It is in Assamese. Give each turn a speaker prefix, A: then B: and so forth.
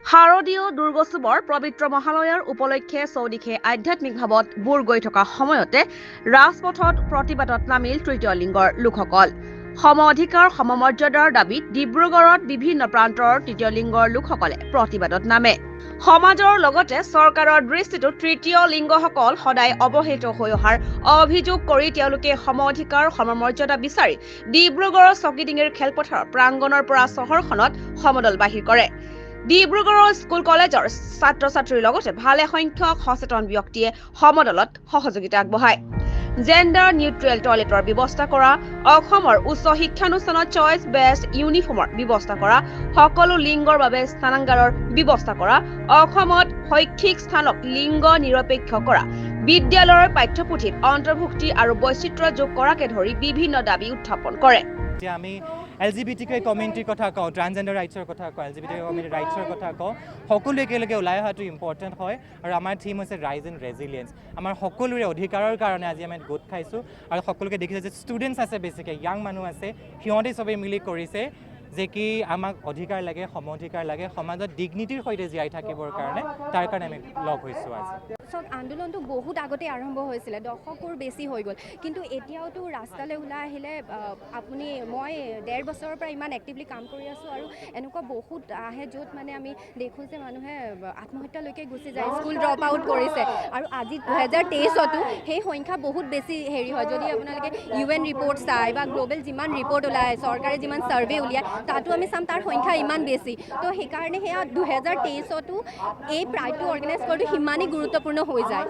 A: শাৰদীয় দুৰ্গোৎসৱৰ পবিত্ৰ মহালয়াৰ উপলক্ষে চৌদিশে আধ্যাত্মিক ভাৱত বুৰ গৈ থকা সময়তে ৰাজপথত প্ৰতিবাদত নামিল তৃতীয় লিংগৰ লোকসকল। সম অধিকাৰ সমমৰ্যাদাৰ দাবীত ডিব্ৰুগড়ত বিভিন্ন প্ৰান্তৰ তৃতীয় লিংগৰ লোকসকলে প্ৰতিবাদত নামে। সমাজৰ লগতে চৰকাৰৰ দৃষ্টিতো তৃতীয় লিংগসকল সদায় অৱহেলিত হৈ অহাৰ অভিযোগ কৰি তেওঁলোকে সম অধিকাৰ সমমৰ্যাদা বিচাৰি ডিব্ৰুগড়ৰ চকিডিঙিৰ খেলপথাৰৰ প্ৰাংগণৰ পৰা চহৰখনত সমদল বাহিৰ কৰে। ডিব্ৰুগড়ৰ স্কুল কলেজৰ ছাত্ৰ ছাত্ৰীৰ লগতে ভালে সংখ্যক সচেতন ব্যক্তিয়ে সমদলত সহযোগিতা আগবঢ়ায়। জেণ্ডাৰ নিউট্ৰেল টয়লেটৰ ব্যৱস্থা কৰা, অসমৰ উচ্চ শিক্ষানুষ্ঠানত চইচ বেষ্ট ইউনিফৰ্মৰ ব্যৱস্থা কৰা, সকলো লিংগৰ বাবে স্থানাগাৰৰ ব্যৱস্থা কৰা, অসমত শৈক্ষিক স্থানক লিংগ নিৰপেক্ষ কৰা, বিদ্যালয়ৰ পাঠ্যপুথিত অন্তৰ্ভুক্তি আৰু বৈচিত্ৰ্য যোগ কৰাকে ধৰি বিভিন্ন দাবী উত্থাপন কৰে।
B: আমি LGBTQ কমিউনিটিৰ কথা কওঁ, ট্ৰান্সজেণ্ডাৰ ৰাইটছৰ কথা কওঁ, LGBTQ কমিউনিটি ৰাইটছৰ কথা কওঁ, সকলো একেলগে ওলাই অহাটো ইম্পৰ্টেণ্ট হয়। আৰু আমাৰ থিম হৈছে ৰাইজ ইন ৰেজিলিয়েঞ্চ। আমাৰ সকলোৰে অধিকাৰৰ কাৰণে আজি আমি গোট খাইছোঁ আৰু সকলোকে দেখিছে যে ষ্টুডেণ্টছ আছে, বেছিকৈ য়াং মানুহ আছে, সিহঁতে চবেই মিলি কৰিছে যে কি আমাক অধিকাৰ লাগে, সম অধিকাৰ লাগে, সমাজত ডিগনিটিৰ সৈতে জীয়াই থাকিবৰ কাৰণে, তাৰ কাৰণে আমি লগ হৈছোঁ আজি।
C: আন্দোলনটো বহুত আগতে আৰম্ভ হৈছিলে, দশকৰ বেছি হৈ গ'ল, কিন্তু এতিয়াওতো ৰাস্তালৈ ওলাই আহিলে মই 1.5 বছৰৰ পৰা ইমান এক্টিভলি কাম কৰি আছোঁ আৰু এনেকুৱা বহুত আহে য'ত মানে আমি দেখোঁ যে মানুহে আত্মহত্যালৈকে গুচি যায়, স্কুল ড্ৰপ আউট কৰিছে। আৰু আজি 2023তো সেই সংখ্যা বহুত বেছি হয়। যদি আপোনালোকে UN ৰিপৰ্ট চায় বা গ্ল'বেল যিমান ৰিপৰ্ট ওলায়, চৰকাৰে যিমান ছাৰ্ভে উলিয়ায়, তাতো আমি চাম তাৰ সংখ্যা ইমান বেছি। তো সেইকাৰণে সেয়া 2023তো এই প্ৰাইডটো অৰ্গেনাইজ কৰাটো সিমানেই গুৰুত্বপূৰ্ণ হৈ যায়।